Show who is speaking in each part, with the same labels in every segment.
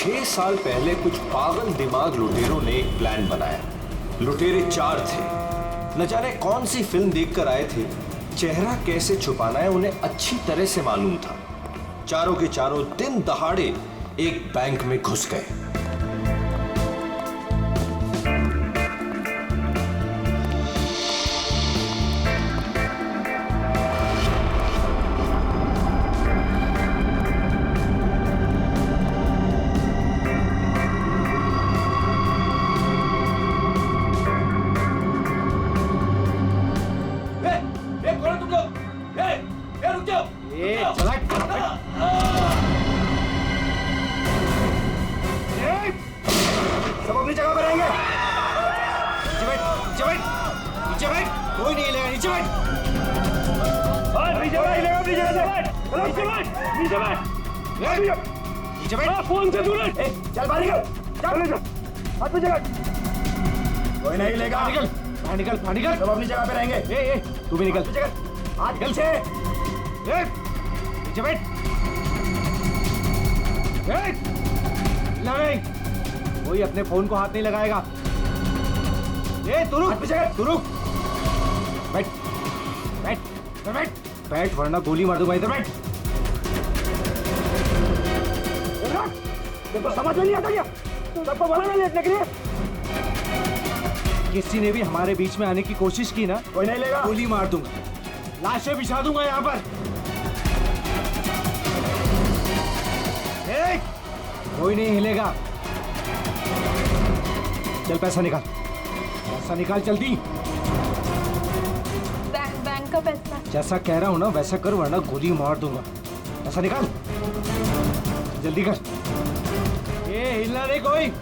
Speaker 1: 6 साल पहले कुछ पागल दिमाग लुटेरों ने एक प्लान बनाया। लुटेरे 4 थे। न जाने कौन सी फिल्म देखकर आए थे। चेहरा कैसे छुपाना है उन्हें अच्छी तरह से मालूम था। चारों के चारों दिन दहाड़े एक बैंक में घुस गए।
Speaker 2: सब अपनी जगह पर रहेंगे। नीचे बैठ, नीचे बैठ, नीचे बैठ, कोई नहीं हिलेगा, नीचे बैठ। नीचे बैठ, अपनी जगह से बैठ, नीचे बैठ, नीचे बैठ, नीचे बैठ। फोन से दूर रह। चल बाहर निकल, चल, अपनी जगह। कोई नहीं हिलेगा। निकल, बाहर निकल, बाहर निकल। सब अपनी जगह पे रहेंगे। तू भी निकल, हाथ निकल से। नीचे बैठ। नहीं, कोई अपने फोन को हाथ नहीं लगाएगा। तू रुक, तू रुक। बैठ, बैठ, बैठ, बैठ, वरना गोली मार दूंगा। इधर बैठ। तुमको समझ में नहीं आता क्या? सबको बोला ना लेटने के लिए। किसी ने भी हमारे बीच में आने की कोशिश की ना, कोई नहीं लेगा, गोली मार दूंगा, लाशें बिछा दूंगा यहाँ पर। कोई नहीं हिलेगा। चल पैसा निकाल, पैसा निकाल जल्दी।
Speaker 3: बैंक का पैसा।
Speaker 2: जैसा कह रहा हूँ ना वैसा कर, वरना गोली मार दूंगा। पैसा निकाल, जल्दी कर। ये हिलना नहीं कोई।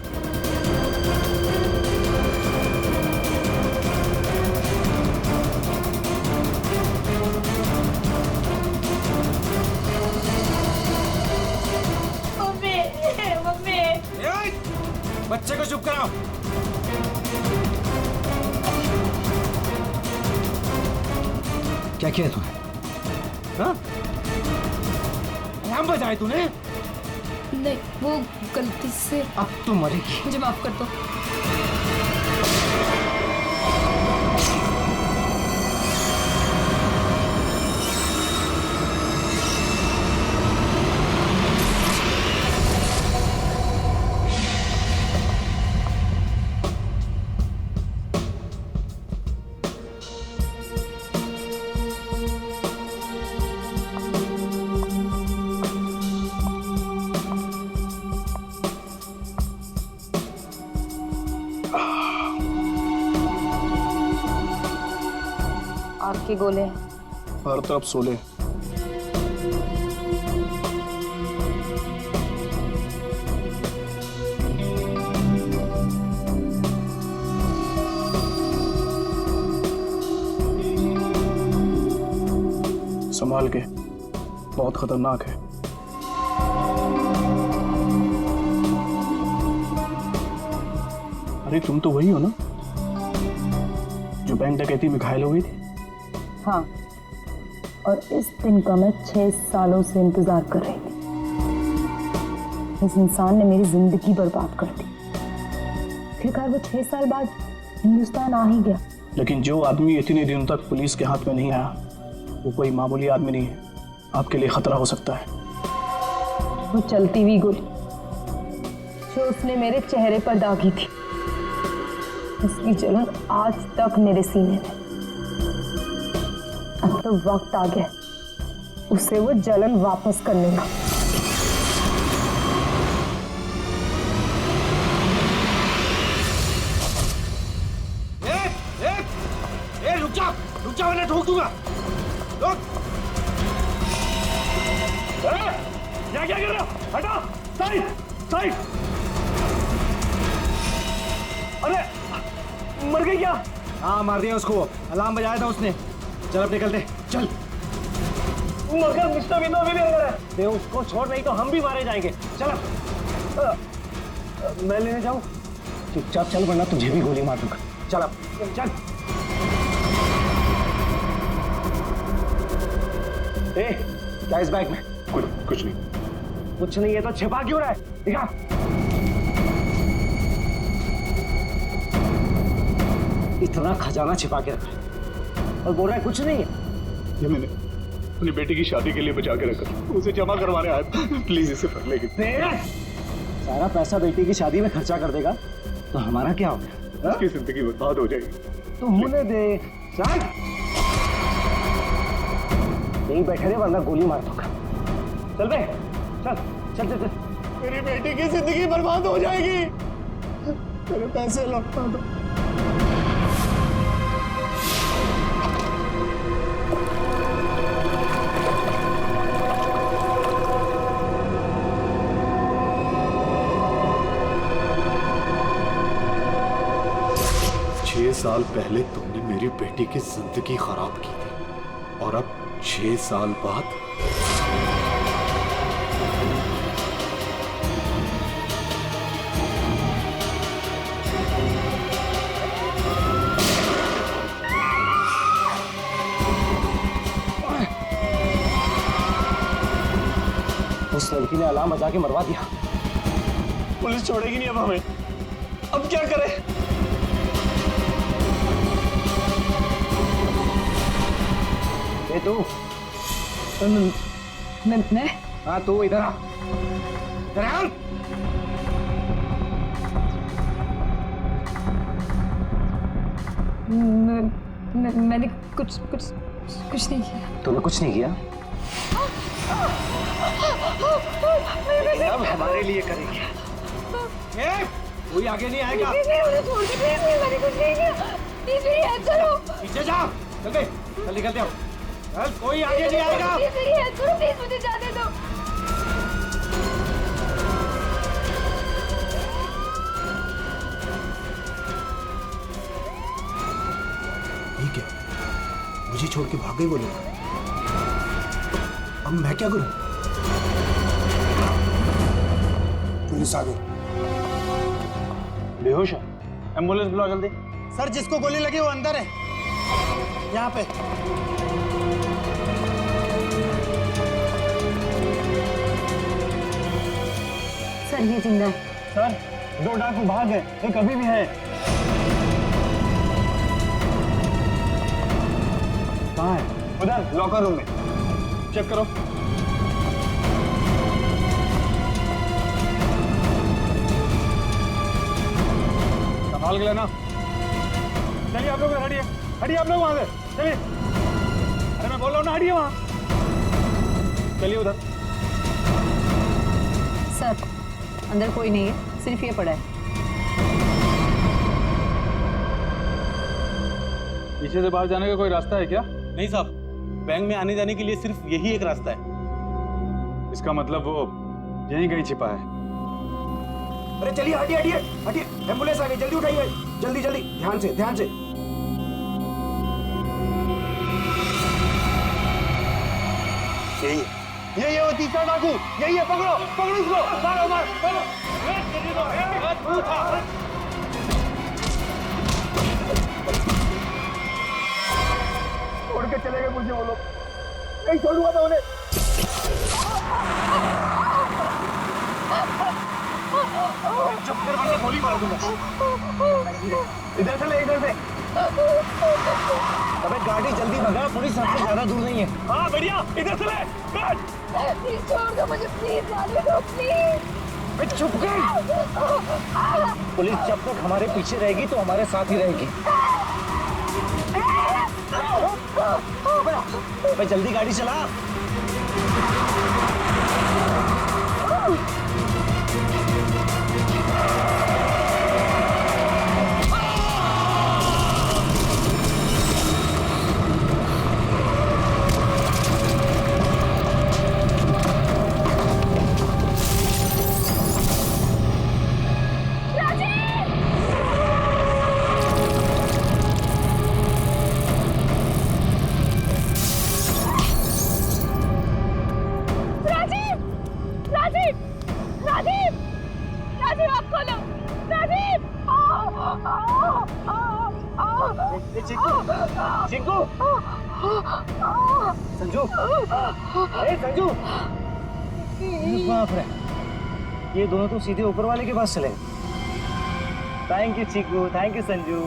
Speaker 2: बच्चे को चुप कराओ। क्या किया तूने? हाँ? अलार्म बजाए तूने?
Speaker 3: नहीं, वो गलती से।
Speaker 2: अब तू मरेगी।
Speaker 3: मुझे माफ कर दो। आपके गोले
Speaker 4: हर तरफ सोले। संभाल के, बहुत खतरनाक है। अरे तुम तो वही हो ना जो बैंक डकैती में घायल हो गई थी?
Speaker 5: हाँ, और इस दिन का मैं 6 सालों से इंतजार कर रही थी। इस इंसान ने मेरी जिंदगी बर्बाद कर दी। आखिरकार वो 6 साल बाद हिंदुस्तान आ ही गया।
Speaker 4: लेकिन जो आदमी इतने दिनों तक पुलिस के हाथ में नहीं आया, वो कोई मामूली आदमी नहीं है। आपके लिए खतरा हो सकता है।
Speaker 5: वो चलती हुई गोली जो उसने मेरे चेहरे पर दागी थी, उसकी जलन आज तक मेरे सीने में। अब तो वक्त आ गया उसे वो जलन वापस करने का।
Speaker 2: रुक जा वरना ठोक दूंगा। रुक। क्या कर रहे हो? हटो, साइड, साइड। अरे मर गई क्या? हाँ मार दिया उसको, अलार्म बजाया था उसने। चल अब निकलते, चल। मगर मिस्टर भी तो अभी भी अंदर है। दे उसको छोड़, नहीं तो हम भी मारे जाएंगे। चल मैं लेने जाऊं? चुपचाप चल वरना तुझे भी गोली मार दूंगा। चल अब चल। ए, क्या इस बैग में?
Speaker 4: कुछ नहीं।
Speaker 2: कुछ नहीं है तो छिपा क्यों रहा है? दिखा। इतना खजाना छिपा के रखा है और बोल रहा है कुछ नहीं है।
Speaker 4: ये मैंने अपनी बेटी की शादी के लिए बचा के रखा, उसे जमा करवाने आया। प्लीज इसे कर लेगी।
Speaker 2: सारा पैसा बेटी की शादी में खर्चा कर देगा तो हमारा क्या होगा?
Speaker 4: उसकी जिंदगी बर्बाद हो जाएगी।
Speaker 2: तो होने दे। चल यहीं बैठे रहे वरना गोली मार दूंगा। चल बे, चल चल चल चल।
Speaker 4: मेरी बेटी की जिंदगी बर्बाद हो जाएगी। मेरे पैसे लौटा दो।
Speaker 1: साल पहले तुमने मेरी बेटी की जिंदगी खराब की थी और अब 6 साल बाद
Speaker 2: उस लड़की ने अलार्म बजा के मरवा दिया।
Speaker 4: पुलिस छोड़ेगी नहीं अब हमें। अब क्या करें?
Speaker 2: ए तू।
Speaker 3: मैं
Speaker 2: हाँ तू इधर आ। इधर आ।
Speaker 3: मैंने कुछ नहीं किया।
Speaker 2: तूने कुछ नहीं किया? लेकिन अब हमारे लिए करेगी। कोई आगे नहीं आएगा।
Speaker 3: मैंने कुछ नहीं किया। प्लीज मेरी हेल्प करो।
Speaker 2: पीछे जा। चल बे, चल निकलते हो। चल कोई आगे नहीं आएगा।
Speaker 3: प्लीज मेरी हेल्प करो। प्लीज मुझे जाने दो।
Speaker 1: ठीक है, मुझे छोड़ के भाग गई वो लोग। अब मैं क्या करूं? पुलिस आ गई।
Speaker 4: बेहोश है। एम्बुलेंस बुलाओ जल्दी।
Speaker 6: सर जिसको गोली लगी वो अंदर है, यहाँ पे।
Speaker 5: सर ये जिंदा है।
Speaker 4: सर 2 डाकू भाग गए, एक अभी भी है। कहाँ है? उधर लॉकर रूम में। चेक करो। संभाल के लेना। चलिए आप लोग हटिए, हटिए आप लोग वहां से। चलिए। अरे मैं बोल रहा हूँ ना, हटिए वहां। चलिए उधर।
Speaker 5: सर अंदर कोई नहीं है, सिर्फ ये पड़ा है।
Speaker 7: पीछे से बाहर जाने का कोई रास्ता है क्या? नहीं साहब, बैंक में आने जाने के लिए सिर्फ यही एक रास्ता है।
Speaker 4: इसका मतलब वो यहीं कहीं छिपा है।
Speaker 2: अरे चलिए, हटिए हटिए हटिए। एम्बुलेंस आ गई, जल्दी उठाइए। जल्दी जल्दी, ध्यान से ध्यान से।
Speaker 6: यही है वो तीसरा डाकू, यही है। पकड़ो पकड़ो इसको, मारो मारो मारो।
Speaker 2: छोड़ के चले गए मुझे वो लोग। नहीं छोड़ूंगा मैं उन्हें। चुप कर वरना गोली मार दूंगा। इधर से ले, इधर से। अबे गाड़ी जल्दी भगा, पुलिस सबसे ज्यादा दूर नहीं है।
Speaker 4: हाँ बढ़िया, इधर से ले।
Speaker 3: प्लीज छोड़ दो मुझे। प्लीज जाने दो प्लीज।
Speaker 2: चुप कर। पुलिस जब तक हमारे पीछे रहेगी तो हमारे साथ ही रहेगी। अबे जल्दी गाड़ी चला। चिंकू, संजू, ए संजू, बाप रे, ये दोनों तो सीधे ऊपर वाले के पास चले। Thank you Chiku, thank you Sanju.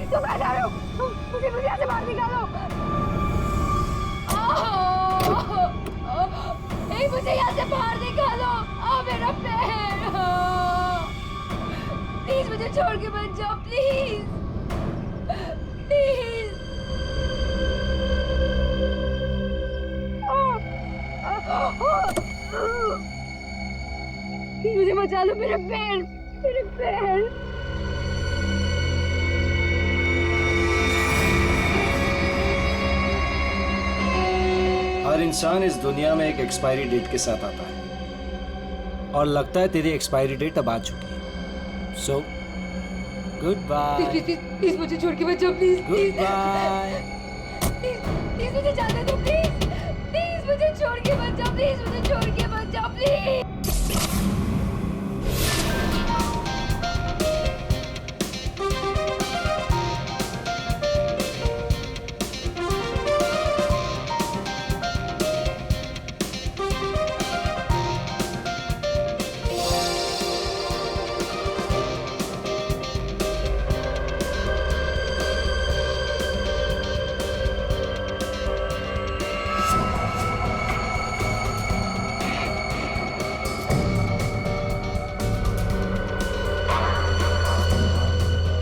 Speaker 3: तुम कहाँ जा रहे हो? मुझे यहाँ से बाहर निकालो। मुझे यहाँ से बाहर निकालो। मेरा पैर। प्लीज मुझे छोड़ के मत जाओ, प्लीज प्लीज। मुझे बचा लो, मेरे पैर, मेरे पैर।
Speaker 1: हर इंसान इस दुनिया में एक एक्सपायरी डेट के साथ आता है और लगता है तेरी एक्सपायरी डेट अब आ चुकी है। So good bye.
Speaker 3: प्लीज मुझे छोड़ के मत जाओ, प्लीज
Speaker 1: गुड बाय।
Speaker 3: प्लीज मुझे जाने दो, प्लीज प्लीज मुझे छोड़ के मत जाओ, प्लीज मुझे छोड़ के मत जाओ, प्लीज।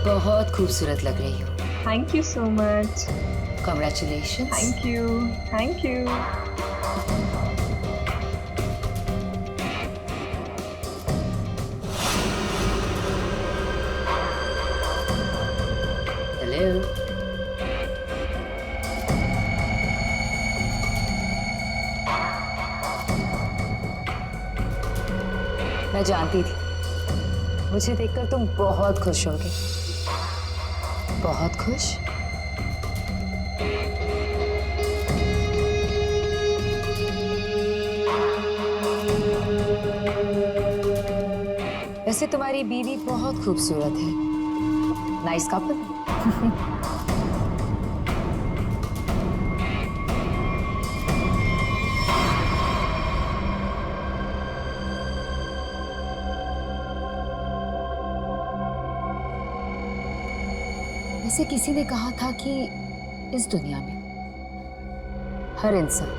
Speaker 5: बहुत खूबसूरत लग रही हो।
Speaker 8: Thank you so much.
Speaker 5: Congratulations.
Speaker 8: Thank you. Thank you.
Speaker 5: Hello. मैं जानती थी मुझे देखकर तुम बहुत खुश होगे। बहुत खुश। वैसे तुम्हारी बीवी बहुत खूबसूरत है। Nice couple. वैसे किसी ने कहा था कि इस दुनिया में हर इंसान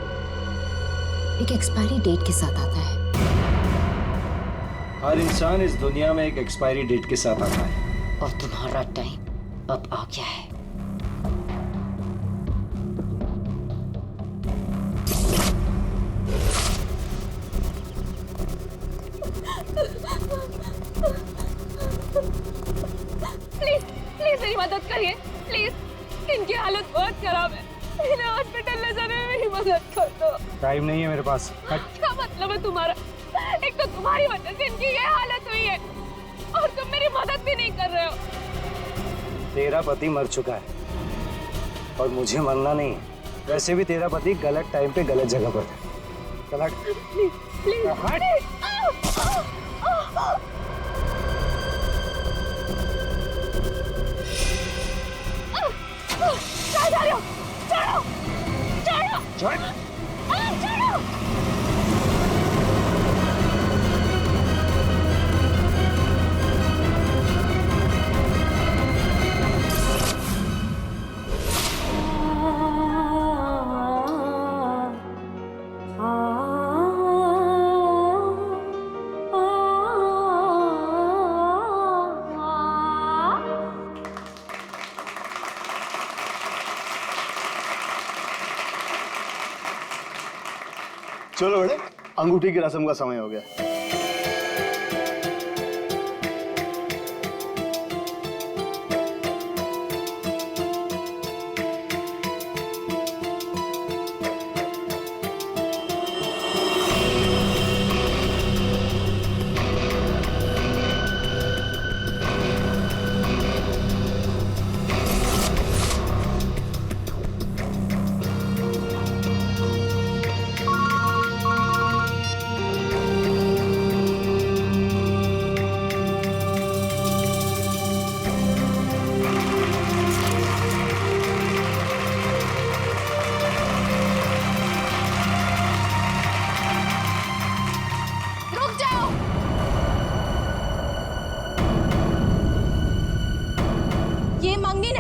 Speaker 5: एक एक्सपायरी डेट के साथ आता है।
Speaker 1: हर इंसान इस दुनिया में एक एक्सपायरी डेट के साथ आता है
Speaker 5: और तुम्हारा टाइम अब आ गया है।
Speaker 3: प्लीज मेरी मदद करिए, प्लीज। इनकी हालत बहुत खराब है, इन्हें हॉस्पिटल ले जाने में मेरी मदद कर दो।
Speaker 4: टाइम नहीं है मेरे पास।
Speaker 3: क्या मतलब है तुम्हारा? एक तो तुम्हारी वजह से इनकी ये हालत हुई है और तुम मेरी मदद भी नहीं कर रहे हो।
Speaker 2: तेरा पति मर चुका है और मुझे मरना नहीं है। वैसे भी तेरा पति गलत टाइम पे गलत जगह पर था। चल हट।
Speaker 3: प्लीज
Speaker 2: हट।
Speaker 3: कहाँ जा रहे हो? छोड़ो, छोड़ो,
Speaker 2: छोड़।
Speaker 3: छोड़ो।
Speaker 6: चलो बेटे, अंगूठी की रस्म का समय हो गया।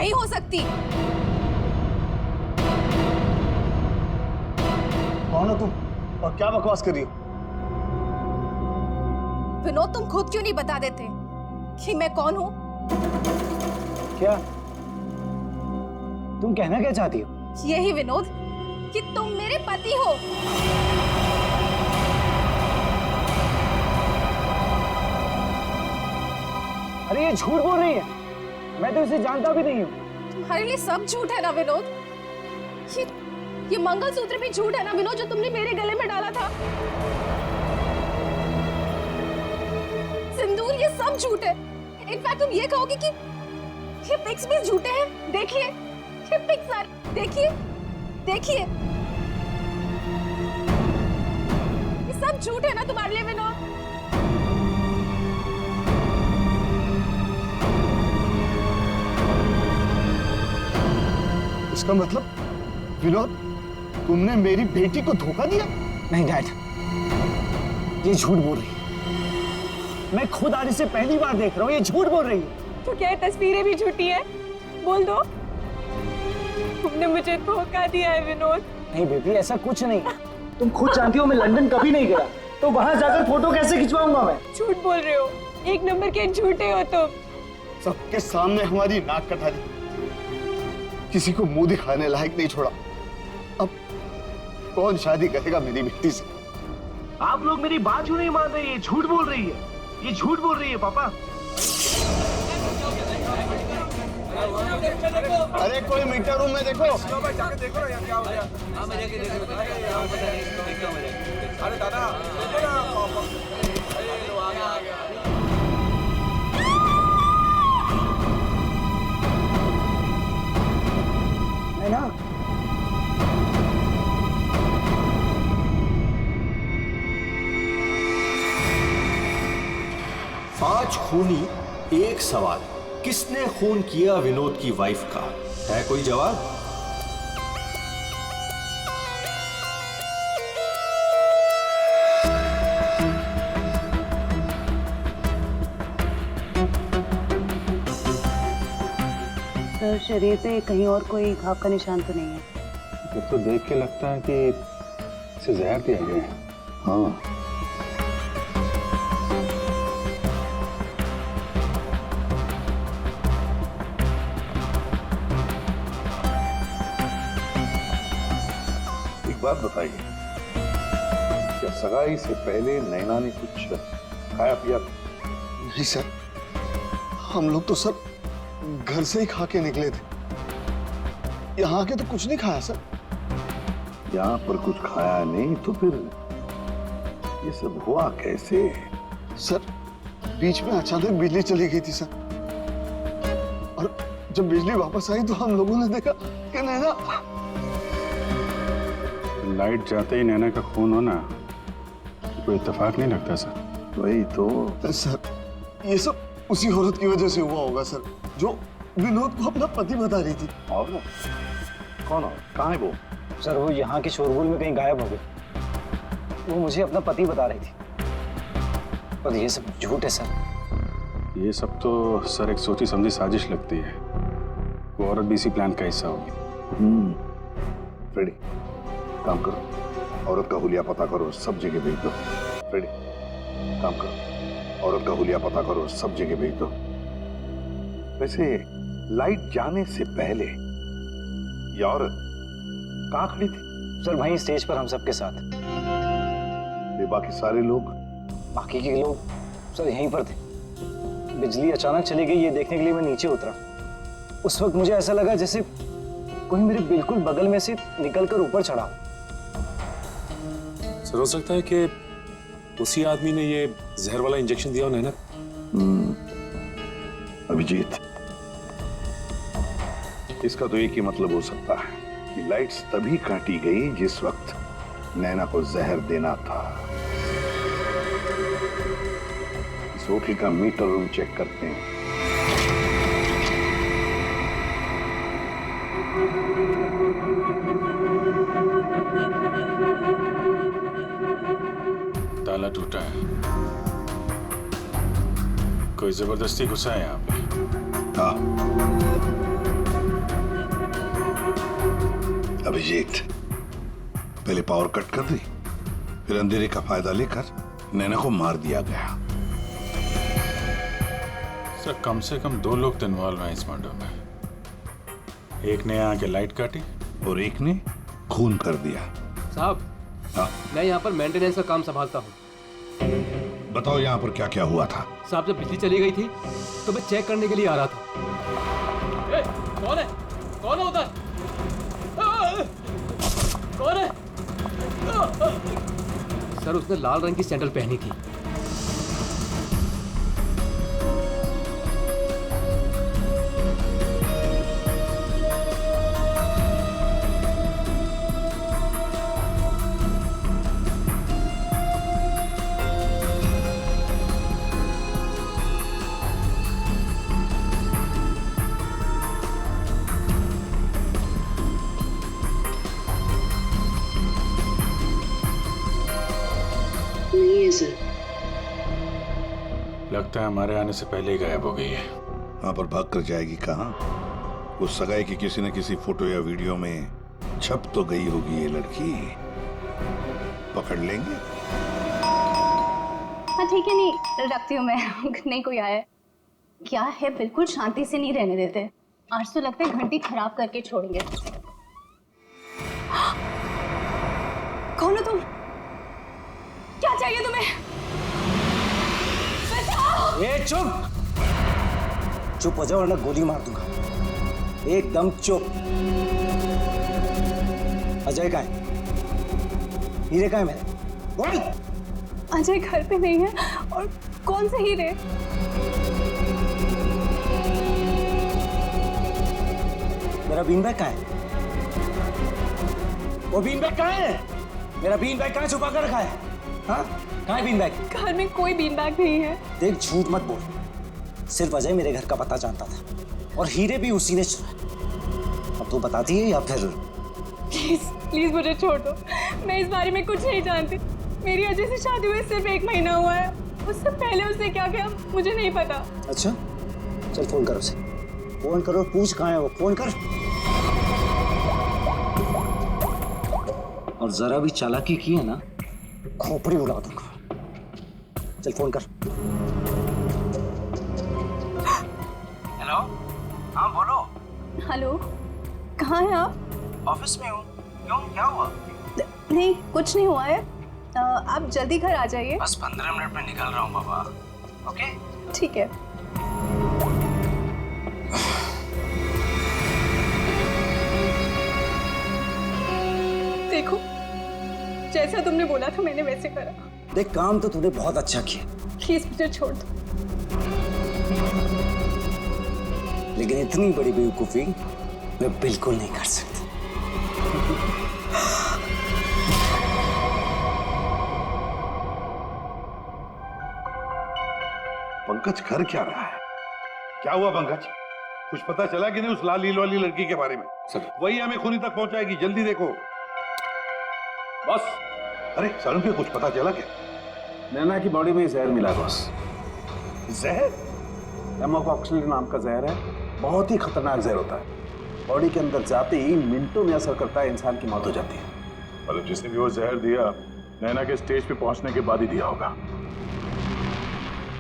Speaker 3: नहीं हो सकती।
Speaker 6: कौन हो तुम और क्या बकवास कर रही हो?
Speaker 3: विनोद, तुम खुद क्यों नहीं बता देते कि मैं कौन हूँ?
Speaker 6: क्या तुम कहना क्या चाहती हो?
Speaker 3: यही विनोद कि तुम मेरे पति हो।
Speaker 6: अरे ये झूठ बोल रही है, मैं तो इसे जानता भी नहीं हूँ।
Speaker 3: तुम्हारे लिए सब झूठ है ना विनोद? ये मंगलसूत्र भी झूठ है ना विनोद, जो तुमने मेरे गले में डाला था? सिंदूर, ये सब झूठ है। इनफैक्ट तुम ये कहोगे कि ये पिक्स भी झूठे हैं। देखिए ये पिक्स सारे, देखिए देखिए, ये सब झूठ है ना तुम्हारे लिए विनोद?
Speaker 6: इसका मतलब विनोद, तुमने मेरी बेटी को धोखा दिया? नहीं डैड, ये झूठ बोल रही है। मैं खुद आज इसे पहली बार देख रहा हूँ, ये झूठ बोल रही है।
Speaker 3: तो क्या ये तस्वीरें भी झूठी है? बोल दो, तुमने मुझे धोखा दिया है विनोद।
Speaker 6: नहीं बेबी, ऐसा कुछ नहीं। तुम खुद जानती हो मैं लंदन कभी नहीं गया, तो वहां जाकर फोटो कैसे खिंचवाऊंगा मैं?
Speaker 3: झूठ बोल रहे हो, एक नंबर के झूठे हो तुम।
Speaker 6: सबके सामने हमारी नाक कटा दी, किसी को मुंह दिखाने लायक नहीं छोड़ा। अब कौन शादी करेगा मेरी बेटी से?
Speaker 2: आप लोग मेरी बात क्यों नहीं मान रहे? ये झूठ बोल रही है, ये झूठ बोल रही है पापा।
Speaker 6: अरे कोई मीटर रूम में देखो।
Speaker 2: जाके देखो ना क्या हो गया। अरे दादा देखो ना।
Speaker 6: है ना?
Speaker 1: पांच खूनी एक सवाल, किसने खून किया विनोद की वाइफ का? है कोई जवाब?
Speaker 5: सर, शरीर पे कहीं और कोई घाव का निशान तो नहीं है?
Speaker 4: तो देख के लगता है कि इसे जहर दिया गया है।
Speaker 6: हाँ,
Speaker 9: बात बताइए, क्या सगाई से पहले नैना ने कुछ खाया पिया?
Speaker 6: नहीं सर, हम लोग तो सर घर से ही खा के निकले थे, यहाँ आके तो कुछ नहीं खाया सर।
Speaker 9: यहाँ पर कुछ खाया नहीं तो फिर ये सब हुआ कैसे?
Speaker 6: सर बीच में अचानक बिजली चली गई थी सर, और जब बिजली वापस आई तो हम लोगों ने देखा कि नैना।
Speaker 4: लाइट जाते ही नैना का खून होना कोई इत्तेफाक नहीं लगता सर।
Speaker 9: वही तो
Speaker 6: सर, ये सब उसी औरत की वजह से हुआ होगा सर, जो विनोद को अपना पति बता रही थी।
Speaker 9: और कौन? कहाँ है वो?
Speaker 6: सर वो यहाँ के शोरगुल में कहीं गायब हो गई। वो मुझे अपना पति बता रही थी, पर ये सब झूठ है सर।
Speaker 4: ये सब तो सर एक सोची समझी साजिश लगती है। वो औरत भी इसी प्लान का हिस्सा होगी।
Speaker 9: फ्रेडी, काम करो, औरत का हुलिया पता करो, सब जगह भेज दो। फ्रेडी, काम करो, औरत का हुलिया पता करो, सब जगह भेज दो। वैसे लाइट जाने से पहले ये औरत कहाँ खड़ी थी?
Speaker 6: सर वहीं स्टेज पर हम सबके साथ।
Speaker 9: ये बाकी सारे लोग?
Speaker 6: बाकी के लोग सर यहीं पर थे। बिजली अचानक चली गई ये देखने के लिए मैं नीचे उतरा। उस वक्त मुझे ऐसा लगा जैसे कोई मेरे बिल्कुल बगल में से निकलकर ऊपर चढ़ा।
Speaker 10: सर हो सकता है कि उसी आदमी ने ये जहर वाला इंजेक्शन दिया हो नैना।
Speaker 9: अभिजीत, इसका तो एक ही मतलब हो सकता है कि लाइट्स तभी काटी गई जिस वक्त नैना को जहर देना था। इस होटल का मीटर रूम चेक करते हैं।
Speaker 10: ताला टूटा है, कोई जबरदस्ती घुसा है यहाँ पे।
Speaker 9: हाँ, अभिजीत, पहले पावर कट कर दी, फिर अंधेरे का फायदा लेकर नैना को मार दिया गया।
Speaker 10: सर कम से कम 2 लोग तो इन्वॉल्व हैं इस मर्डर में। एक ने यहाँ के लाइट काटी
Speaker 9: और एक ने खून कर दिया।
Speaker 2: साहब,
Speaker 9: हाँ?
Speaker 2: मैं यहाँ पर मेंटेनेंस का काम संभालता हूँ।
Speaker 9: बताओ यहाँ पर क्या क्या हुआ था?
Speaker 2: साहब, जब बिजली चली गई थी तो मैं चेक करने के लिए आ रहा था। कौन है? कौन है उधर? कौन है? सर, उसने लाल रंग की सैंडल पहनी थी।
Speaker 10: लगता है हमारे आने से पहले ही गायब हो गई है।
Speaker 9: वहां पर भाग कर जाएगी कहाँ? उस सगाई की किसी न किसी फोटो या वीडियो में छप तो गई होगी ये लड़की। पकड़ लेंगे।
Speaker 3: हाँ ठीक है, नहीं रखती हूँ मैं। नहीं कोई आया है क्या है? बिल्कुल शांति से नहीं रहने देते। आज तो लगता है घंटी खराब करके छोड़ेंगे। कौन हो तुम? क्या चाहिए तुम्हें?
Speaker 6: ए चुप! चुप हो जाओ वरना गोली मार दूंगा। एकदम चुप। अजय कहाँ है? हीरे कहाँ है मेरे? बोल!
Speaker 3: अजय घर पे नहीं है। और कौन से हीरे?
Speaker 6: मेरा बीन बैग कहाँ है? वो बीन बैग कहाँ है? मेरा बीन बैग कहाँ छुपा कर रखा है? हाँ? कहाँ है बीन बैग?
Speaker 3: घर में कोई बीन बैग नहीं है।
Speaker 6: देख, झूठ मत बोल। सिर्फ अजय मेरे घर का पता जानता था और हीरे भी उसी ने चुराए। अब तू बताती है या फिर?
Speaker 3: प्लीज प्लीज मुझे छोड़ दो। मैं इस बारे में कुछ नहीं जानती। मेरी अजय से शादी हुए सिर्फ 1 महीना हुआ है। उससे पहले उसने क्या किया मुझे नहीं पता।
Speaker 6: अच्छा, चल फोन कर उसे। फोन करो, पूछ कहाँ है वो। फोन कर। और जरा भी चालाकी की है ना, खोपड़ी उड़ा दूंगा। चल फोन कर। हेलो, हाँ बोलो।
Speaker 3: हेलो, कहाँ हैं आप?
Speaker 6: ऑफिस में हूँ। क्यों, क्या हुआ?
Speaker 3: नहीं कुछ नहीं हुआ है। आप जल्दी घर आ जाइए।
Speaker 6: बस 15 मिनट में निकल रहा हूँ बाबा। ओके
Speaker 3: ठीक है। देखो, जैसा तुमने बोला था मैंने वैसे करा।
Speaker 6: देख, काम तो तूने बहुत अच्छा किया।
Speaker 3: प्लीज मुझे छोड़ दो।
Speaker 6: लेकिन इतनी बड़ी बेवकूफी मैं बिल्कुल नहीं कर सकती।
Speaker 9: पंकज कर क्या रहा है? क्या हुआ पंकज? कुछ पता चला कि नहीं उस लाल लील वाली लड़की के बारे में?
Speaker 10: सर,
Speaker 9: वही हमें खूनी तक पहुंचाएगी। जल्दी देखो।
Speaker 4: बस
Speaker 9: अरे सारुण के कुछ पता चला क्या?
Speaker 10: नैना की बॉडी में जहर मिला बॉस।
Speaker 9: जहर?
Speaker 10: एमोकॉक्सिलिन नाम का जहर है। बहुत ही खतरनाक जहर होता है। बॉडी के अंदर जाते ही मिनटों में असर करता है, इंसान की मौत हो जाती है।
Speaker 4: मतलब जिसने भी वो जहर दिया नैना के स्टेज पे पहुंचने के बाद ही दिया होगा।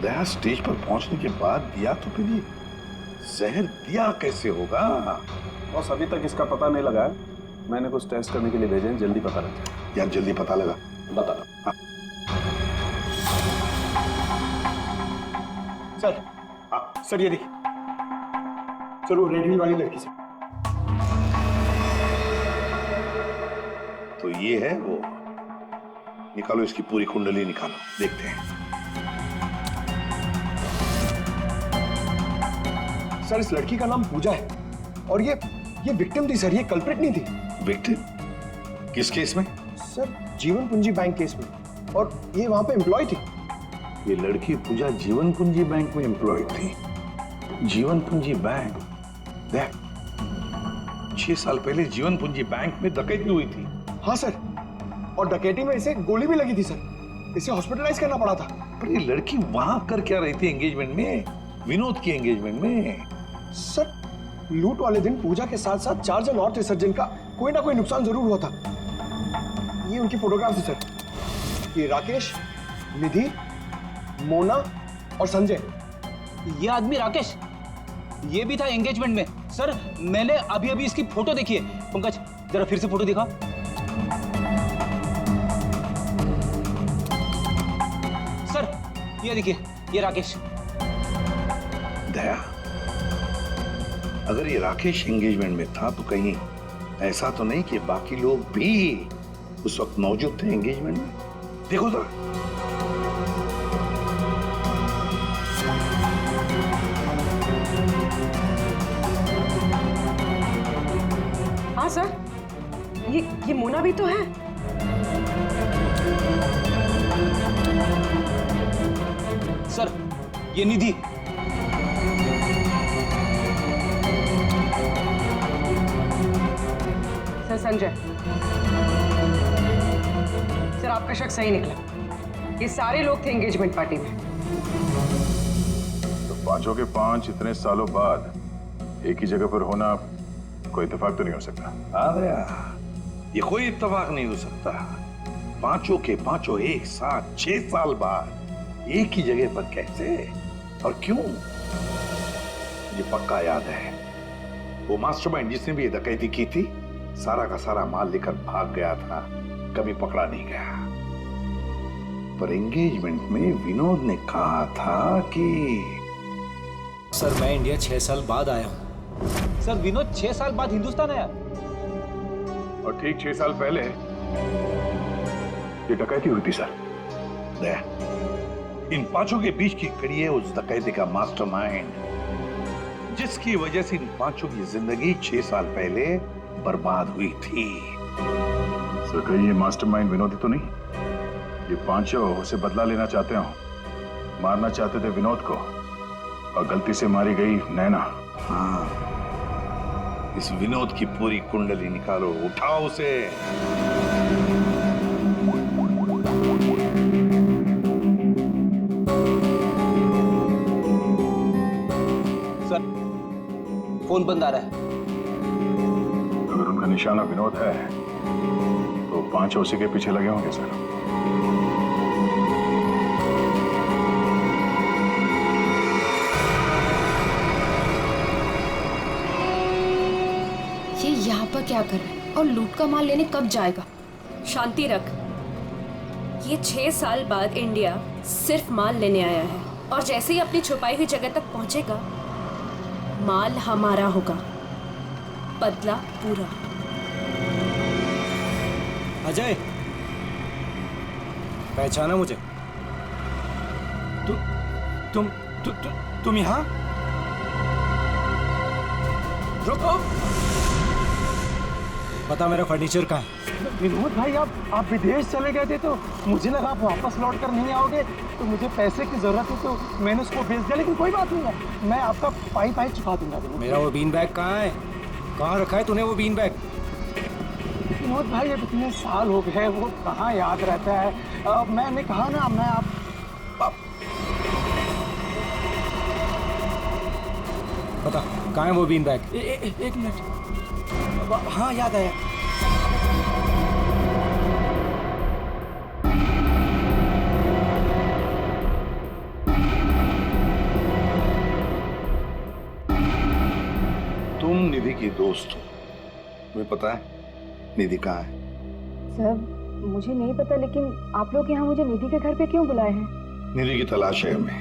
Speaker 9: दया स्टेज पर पहुंचने के बाद दिया तो फिर ये जहर दिया कैसे होगा?
Speaker 10: बॉस अभी तक इसका पता नहीं लगा है। मैंने कुछ टेस्ट करने के लिए भेजे हैं, जल्दी पता लग जाए।
Speaker 9: यार जल्दी पता लगा।
Speaker 10: बता।
Speaker 9: हाँ।
Speaker 4: सर, हाँ सर, ये देखिए सर, वो रेड हिल वाली लड़की से।
Speaker 9: तो ये है वो। निकालो इसकी पूरी कुंडली निकालो, देखते हैं।
Speaker 11: सर, इस लड़की का नाम पूजा है और ये विक्टिम थी सर, ये कल्प्रिट नहीं थी।
Speaker 9: विक्टिम? किस केस में?
Speaker 11: सर, जीवन पूंजी बैंक केस में। और ये वहां पे एम्प्लॉय थी।
Speaker 9: ये लड़की पूजा जीवन पूंजी बैंक में एम्प्लॉय थी। जीवन पूंजी बैंक? देख, 6 साल पहले जीवन पूंजी बैंक में डकैती हुई थी।
Speaker 11: हाँ सर, और डकैती में इसे गोली भी लगी थी सर। इसे हॉस्पिटलाइज करना पड़ा था।
Speaker 9: पर ये लड़की वहां कर क्या रही थी एंगेजमेंट में? विनोद की एंगेजमेंट में।
Speaker 11: सर, लूट वाले दिन पूजा के साथ साथ 4 जन और थे सर, जिनका कोई ना कोई नुकसान जरूर हुआ था। ये उनकी फोटोग्राफ्स है सर। ये राकेश, निधि, मोना और संजय।
Speaker 6: ये आदमी राकेश, ये भी था एंगेजमेंट में। सर मैंने अभी अभी इसकी फोटो देखी है। पंकज जरा फिर से फोटो दिखा। सर ये देखिए, ये राकेश।
Speaker 9: दया, अगर ये राकेश एंगेजमेंट में था तो कहीं ऐसा तो नहीं कि बाकी लोग भी उस वक्त मौजूद थे एंगेजमेंट में? देखो तो।
Speaker 12: हाँ सर, ये मोना भी तो है।
Speaker 6: सर ये निधि।
Speaker 12: सर संजय, सर आपका शक सही निकला। ये सारे लोग थे एंगेजमेंट पार्टी में।
Speaker 10: तो पांचों के पांच इतने सालों बाद एक ही जगह पर होना कोई इत्तेफाक तो नहीं हो सकता।
Speaker 9: अरे ये कोई इत्तेफाक नहीं हो सकता। पांचों के पांचों एक साथ 6 साल बाद एक ही जगह पर कैसे और क्यों? मुझे पक्का याद है, वो मास्टरमाइंड जिसने भी ये डकैती की थी सारा का सारा माल लेकर भाग गया था, कभी पकड़ा नहीं गया। पर एंगेजमेंट में विनोद ने कहा था कि
Speaker 1: सर मैं इंडिया 6 साल बाद आया हूँ।
Speaker 6: सर विनोद 6 साल बाद हिंदुस्तान आया।
Speaker 10: और ठीक 6 साल पहले ये डकैती हुई थी सर।
Speaker 9: दया, इन पांचों के बीच की कड़ी है उस डकैती का मास्टरमाइंड, जिसकी वजह से इन पांचों की जिंदगी 6 साल पहले बर्बाद हुई थी।
Speaker 10: सर कहीं ये मास्टरमाइंड विनोद ही तो नहीं? ये पांचों उसे बदला लेना चाहते हो, मारना चाहते थे विनोद को और गलती से मारी गई नैना।
Speaker 9: हाँ, इस विनोद की पूरी कुंडली निकालो, उठाओ उसे।
Speaker 6: सर फोन बंद आ रहा है।
Speaker 10: अगर उनका निशाना विनोद है तो पांचों उसी के पीछे लगे होंगे सर।
Speaker 5: ये यहाँ पर क्या कर रहा है और लूट का माल लेने कब जाएगा?
Speaker 13: शांति रख। ये 6 साल बाद इंडिया सिर्फ माल लेने आया है और जैसे ही अपनी छुपाई हुई जगह तक पहुंचेगा माल हमारा होगा, बदला पूरा।
Speaker 1: अजय, पहचाना मुझे?
Speaker 11: तुम यहाँ? रुको।
Speaker 1: बता मेरा फर्नीचर कहाँ है?
Speaker 4: विनोद भाई आप विदेश चले गए थे तो मुझे लगा आप वापस लौट कर नहीं आओगे, तो मुझे पैसे की जरूरत है तो मैंने उसको भेज दिया। लेकिन कोई बात नहीं है, मैं आपका पाई चुका दूंगा।
Speaker 1: मेरा वो बीन बैग कहाँ है? कहाँ रखा है तूने वो बीन बैग?
Speaker 4: विनोद भाई अब इतने साल हो गए, वो कहाँ याद रहता है। मैंने कहा ना, मैं आप
Speaker 1: बता कहाँ है वो बीन बैग?
Speaker 11: एक मिनट। हाँ याद आया।
Speaker 9: तुम निधि की दोस्त हो, तुम्हें पता है निधि कहाँ है?
Speaker 5: सर मुझे नहीं पता, लेकिन आप लोग यहाँ मुझे निधि के घर पे क्यों बुलाए हैं?
Speaker 9: निधि की तलाश है हमें,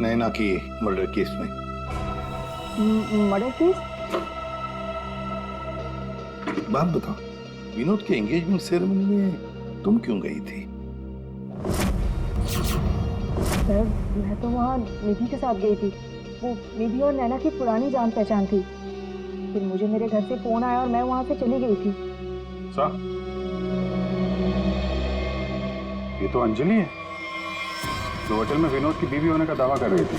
Speaker 9: नैना की मर्डर केस में।
Speaker 5: Murder case?
Speaker 9: बात बताओ, विनोद के एंगेजमेंट सेरेमनी में तुम क्यों गई थी?
Speaker 5: सर मैं तो वहाँ निधि के साथ गई थी। वो निधि और नैना की पुरानी जान पहचान थी। फिर मुझे मेरे घर से फोन आया और मैं वहाँ से चली गई थी।
Speaker 10: सर ये तो अंजलि है जो होटल में विनोद की बीवी होने का दावा कर रही थी।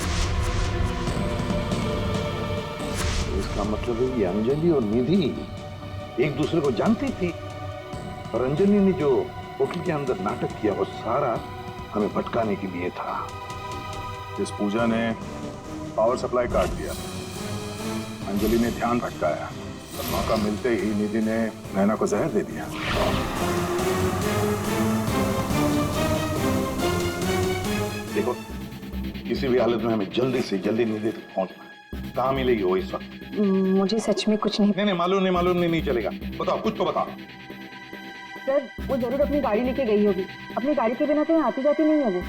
Speaker 9: इसका मतलब है कि अंजलि और निधि एक दूसरे को जानती थी, और अंजलि ने जो होटल के अंदर नाटक किया वो सारा हमें भटकाने के लिए था।
Speaker 10: इस पूजा ने पावर सप्लाई काट दिया, अंजलि ने ध्यान भटकाया मौका मिलते ही निधि ने नैना को जहर दे दिया। देखो, किसी भी हालत में हमें जल्दी से जल्दी निधि तक पहुंचना है। कहाँ मिलेगी वो इस वक्त?
Speaker 12: मुझे सच में कुछ नहीं।
Speaker 10: नहीं, मालूम नहीं चलेगा। बताओ, कुछ तो बताओ।
Speaker 5: सर, वो जरूर अपनी गाड़ी लेके गई होगी। अपनी गाड़ी के बिना तो यहाँ आती जाती नहीं है वो।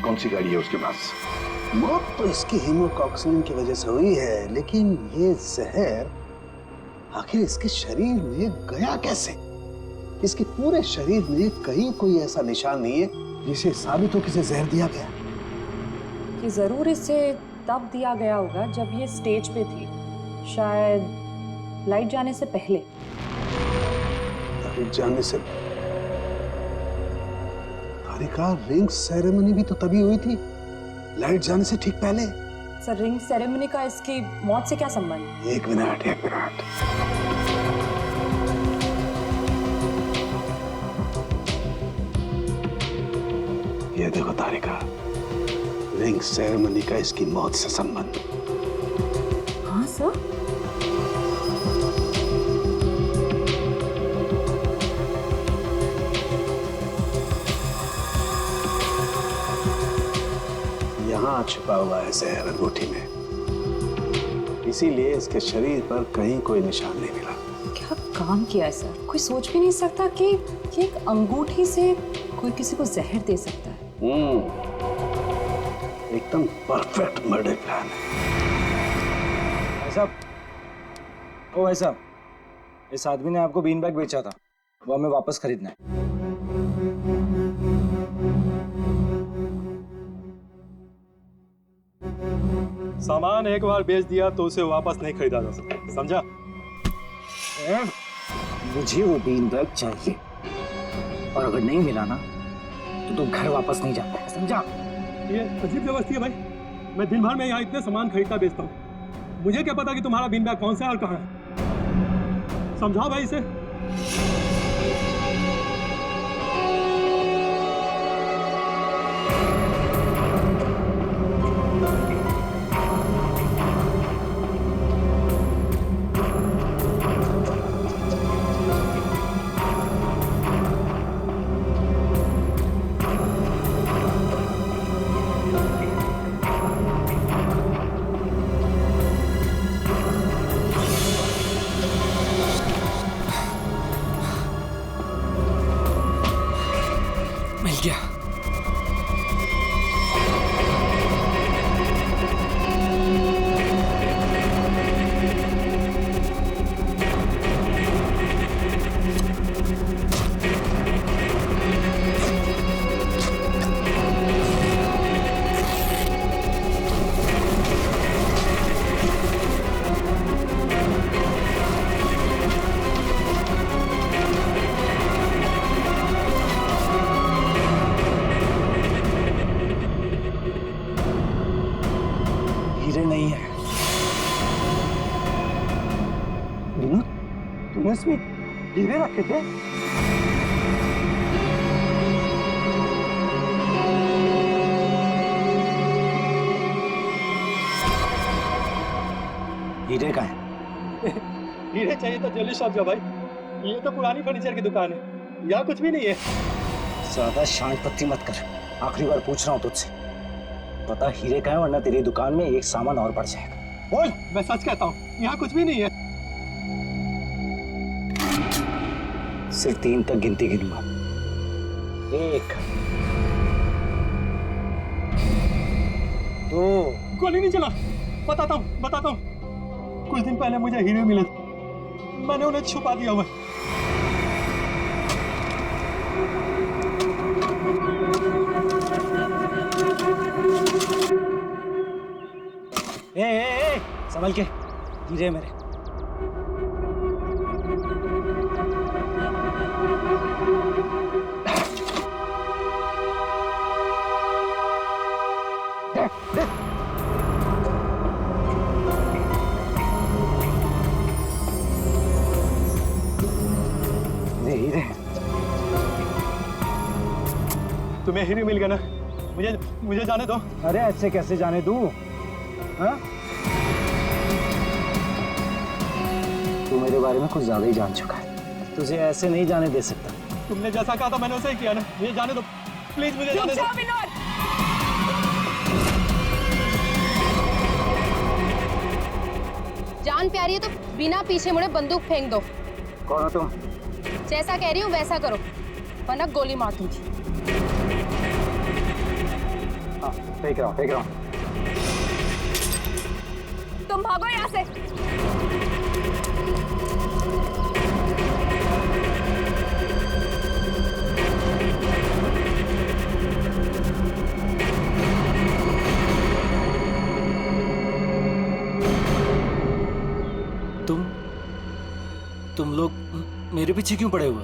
Speaker 10: कौन सी गाड़ी है उसके पास?
Speaker 14: मौत तो इसकी हीमोटॉक्सिन की वजह से हुई है, लेकिन ये जहर आखिर इसके शरीर में गया कैसे? इसके पूरे शरीर में कहीं कोई ऐसा निशान नहीं है जिसे साबित हो कि इसे जहर दिया गया।
Speaker 5: कि जरूर इसे तब दिया गया होगा जब ये स्टेज पे थी, शायद लाइट जाने से पहले।
Speaker 14: लाइट जाने से? तारिका, रिंग सेरेमनी भी तो तभी हुई थी, लाइट जाने से ठीक पहले।
Speaker 5: सर, रिंग सेरेमनी का इसकी मौत से क्या संबंध?
Speaker 14: एक मिनट। ये देखो तारिका, रिंग सेरेमनी का इसकी मौत से संबंध।
Speaker 5: हाँ सर।
Speaker 14: यहाँ छुपा हुआ है जहर अंगूठी में, इसीलिए इसके शरीर पर कहीं कोई निशान नहीं मिला।
Speaker 5: क्या काम किया है सर? कोई सोच भी नहीं सकता कि एक अंगूठी से कोई किसी को जहर दे सकता है।
Speaker 14: एकदम परफेक्ट मर्डर प्लान है।
Speaker 6: भाई साहब, इस आदमी ने आपको बीन बैग बेचा था, वो हमें वापस खरीदना है।
Speaker 4: सामान एक बार बेच दिया तो उसे वापस नहीं खरीदा जा सकता, समझा?
Speaker 6: मुझे वो बीन बैग चाहिए, और अगर नहीं मिला ना तो तुम घर वापस नहीं जा पाएगा, समझा?
Speaker 4: ये अजीब व्यवस्था है भाई। मैं दिन भर में यहाँ इतने सामान खरीदता बेचता हूँ, मुझे क्या पता कि तुम्हारा बीन बैग कौन सा है और कहाँ है? समझाओ भाई इसे।
Speaker 6: मिल गया। हीरे नहीं है।
Speaker 11: तूने इसमें हीरे रखे थे?
Speaker 6: हीरे का है?
Speaker 4: हीरे चाहिए तो ज्वेलरी शॉप जाओ भाई, ये तो पुरानी फर्नीचर की दुकान है, यहाँ कुछ भी नहीं है।
Speaker 6: ज्यादा शांत पत्ती मत कर, आखिरी बार पूछ रहा हूँ तुझसे, पता हीरे का है, वरना तेरी दुकान में एक सामान और बढ़ जाएगा। बोल।
Speaker 4: मैं सच कहता हूँ, यहाँ कुछ भी नहीं है।
Speaker 6: सिर्फ 3 तक गिनती गिनूंगा। 1 2।
Speaker 4: गोली नहीं चला। बताता हूँ। कुछ दिन पहले मुझे हीरे मिले, मैंने उन्हें छुपा दिया हुआ।
Speaker 6: ए, संभल के, हीरे मेरे। हीरे
Speaker 4: तुम्हें हीरे मिल गया ना? मुझे जाने दो।
Speaker 6: अरे ऐसे कैसे जाने दूं? हाँ? तू मेरे बारे में कुछ ज्यादा ही जान चुका है, तुझे ऐसे नहीं जाने दे सकता।
Speaker 7: तुमने जैसा कहा था मैंने वैसे ही किया ना, मुझे जाने दो प्लीज, मुझे जाने दो।
Speaker 13: विनोद, जान प्यारी है तो बिना पीछे मुड़े बंदूक फेंक दो।
Speaker 6: कौन हो तुम?
Speaker 13: जैसा कह रही हूँ वैसा करो वरना गोली मार दूंगी।
Speaker 6: हाँ, फेंक रहा हूँ।
Speaker 13: तुम भागो यहाँ से।
Speaker 6: तुम लोग मेरे पीछे क्यों पड़े हुए?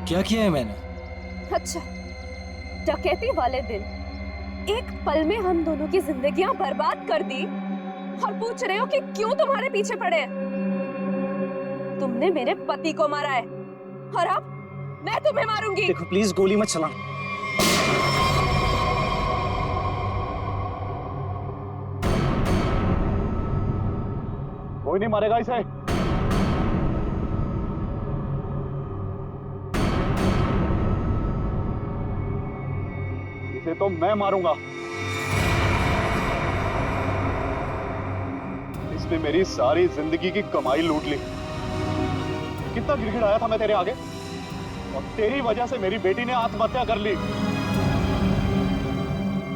Speaker 6: क्या किया है मैंने?
Speaker 13: अच्छा, डकैती वाले दिन एक पल में हम दोनों की जिंदगियां बर्बाद कर दी और पूछ रहे हो कि क्यों तुम्हारे पीछे पड़े हैं? तुमने मेरे पति को मारा है और अब मैं तुम्हें मारूंगी।
Speaker 6: देखो प्लीज गोली मत चला।
Speaker 4: कोई नहीं मारेगा इसे। इसे तो मैं मारूंगा। इसने मेरी सारी जिंदगी की कमाई लूट ली। कितना गिड़गिड़ाया था मैं तेरे आगे, और तेरी वजह से मेरी बेटी ने आत्महत्या कर ली।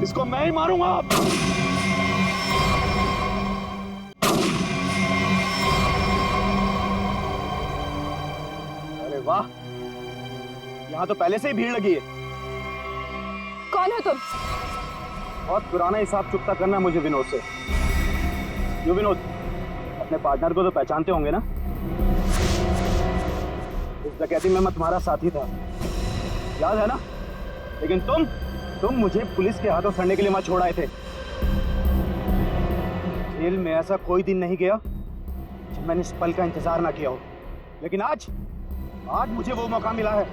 Speaker 4: इसको मैं ही मारूंगा। अरे वाह, यहां तो पहले से ही भीड़ लगी है।
Speaker 13: कौन हो तुम?
Speaker 4: बहुत पुराना हिसाब चुकता करना मुझे विनोद से। यो विनोद, अपने पार्टनर को तो पहचानते होंगे ना? इस डकैती में मैं तुम्हारा साथी था, याद है ना? लेकिन तुम मुझे पुलिस के हाथों सड़ने के लिए वहां छोड़ आए थे। जेल में ऐसा कोई दिन नहीं गया जब मैंने इस पल का इंतजार ना किया हो। लेकिन आज मुझे वो मौका मिला है,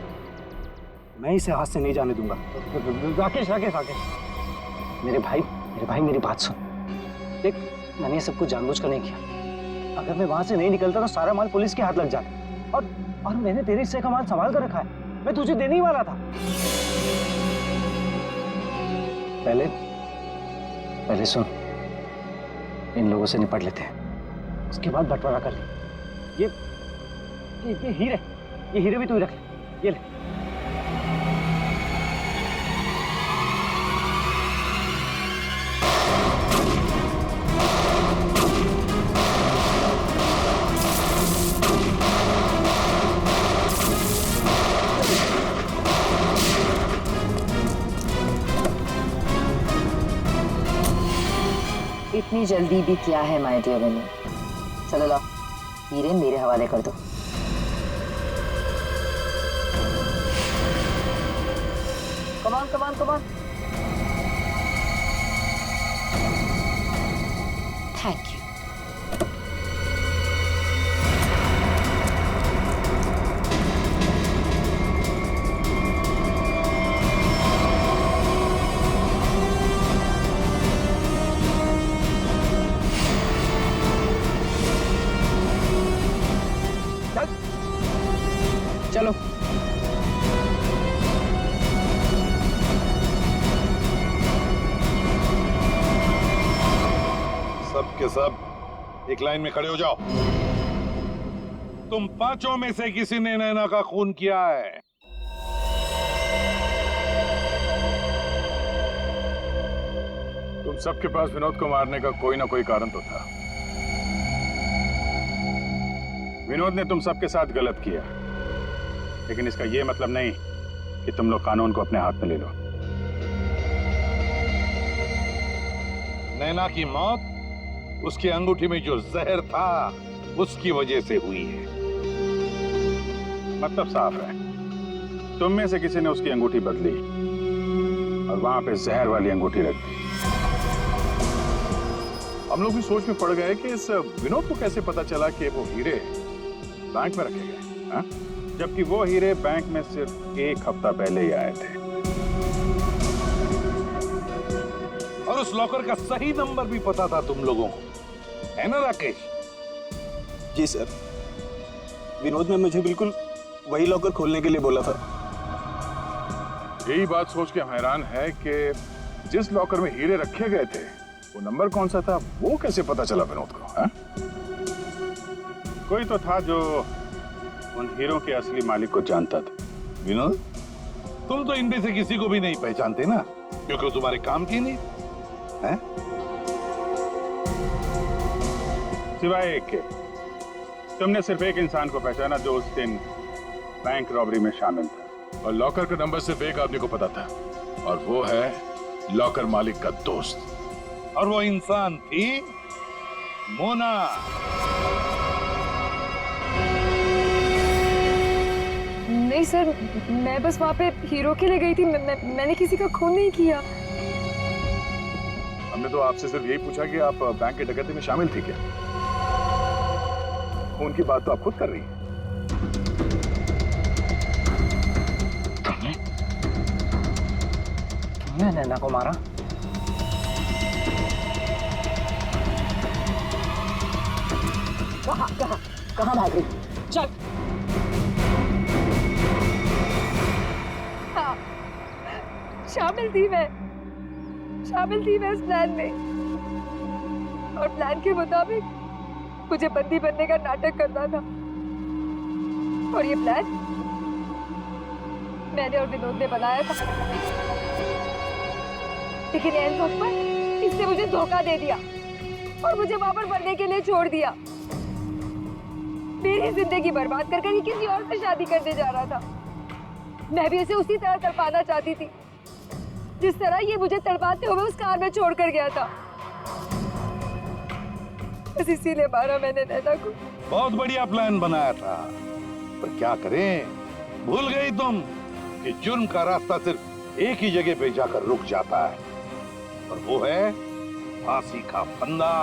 Speaker 4: मैं इसे हाथ से नहीं जाने दूंगा।
Speaker 6: राकेश मेरे भाई मेरी बात सुन। देख, मैंने ये सब कुछ जानबूझकर नहीं किया। अगर मैं वहां से नहीं निकलता तो सारा माल पुलिस के हाथ लग जाता, और मैंने तेरे हिस्से का माल संभाल कर रखा है। मैं तुझे देने ही वाला था। पहले सुन, इन लोगों से निपट लेते हैं, उसके बाद बंटवारा कर ले। ये हीरे भी तू ही रख ले। ये ले।
Speaker 5: इतनी जल्दी भी क्या है माय डियर विनोद? चलो लाओ, हीरे मेरे हवाले कर दो। Come on. Thank you.
Speaker 6: चलो।
Speaker 10: सब के सब एक लाइन में खड़े हो जाओ। तुम पांचों में से किसी ने नैना का खून किया है? तुम सबके पास विनोद को मारने का कोई ना कोई कारण तो था। विनोद ने तुम सबके साथ गलत किया, लेकिन इसका यह मतलब नहीं कि तुम लोग कानून को अपने हाथ में ले लो। नैना की मौत उसकी अंगूठी में जो जहर था उसकी वजह से हुई है। मतलब साफ है, तुम में से किसी ने उसकी अंगूठी बदली और वहां पे जहर वाली अंगूठी रख दी। हम लोग भी सोच में पड़ गए कि इस विनोद को कैसे पता चला कि वो हीरे बैंक में रखे गए, हाँ? जबकि वो हीरे बैंक में सिर्फ एक हफ्ता पहले ही आए थे, और उस लॉकर का सही नंबर भी पता था तुम लोगों को, है ना राकेश?
Speaker 7: जी सर, विनोद ने मुझे बिल्कुल वही लॉकर खोलने के लिए बोला था।
Speaker 10: यही बात सोच के हैरान है कि जिस लॉकर में हीरे रखे गए थे वो नंबर कौन सा था, वो कैसे पता चला विनोद को? हा?
Speaker 4: कोई तो था जो उन हीरों के असली मालिक को जानता था।
Speaker 15: विनोद, तुम तो इनमें से किसी को भी नहीं पहचानते ना, क्योंकि वो तुम्हारे काम की नहीं है।
Speaker 4: सिवाय एक के, तुमने सिर्फ एक इंसान को पहचाना जो उस दिन बैंक रॉबरी में शामिल था।
Speaker 10: और लॉकर का नंबर सिर्फ एक आदमी को पता था, और वो है लॉकर मालिक का दोस्त।
Speaker 15: और वो इंसान थी मोना।
Speaker 3: नहीं सर, मैं बस वहाँ पे हीरो के लिए गई थी। मैंने किसी का खून नहीं किया।
Speaker 10: हमने तो आपसे सिर्फ यही पूछा कि आप बैंक की डकैती में शामिल थी क्या? खून की बात तो आप खुद कर रही हैं।
Speaker 6: तुमने नैना को मारा? कहाँ भाग रही?
Speaker 3: चल। हाँ, शामिल थी मैं इस प्लान में, और प्लान के मुताबिक मुझे बंदी बनने का नाटक करना था। और ये प्लान मैंने और विनोद ने बनाया था, लेकिन एन वक्त पर इसने मुझे धोखा दे दिया और मुझे वहां पर मरने के लिए छोड़ दिया। मेरी जिंदगी बर्बाद कर कर ये किसी और से शादी करने जा रहा था। मैं भी उसे उसी तरह तड़पाना चाहती थी जिस तरह ये मुझे तड़पाते हुए उस कार में छोड़कर गया था। बस इसीलिए मारा मैंने नैना को।
Speaker 15: बहुत बढ़िया प्लान बनाया था, पर क्या करें, भूल गई तुम कि जुर्म का रास्ता सिर्फ एक ही जगह पे जाकर रुक जाता है, और वो है फांसी का फंदा।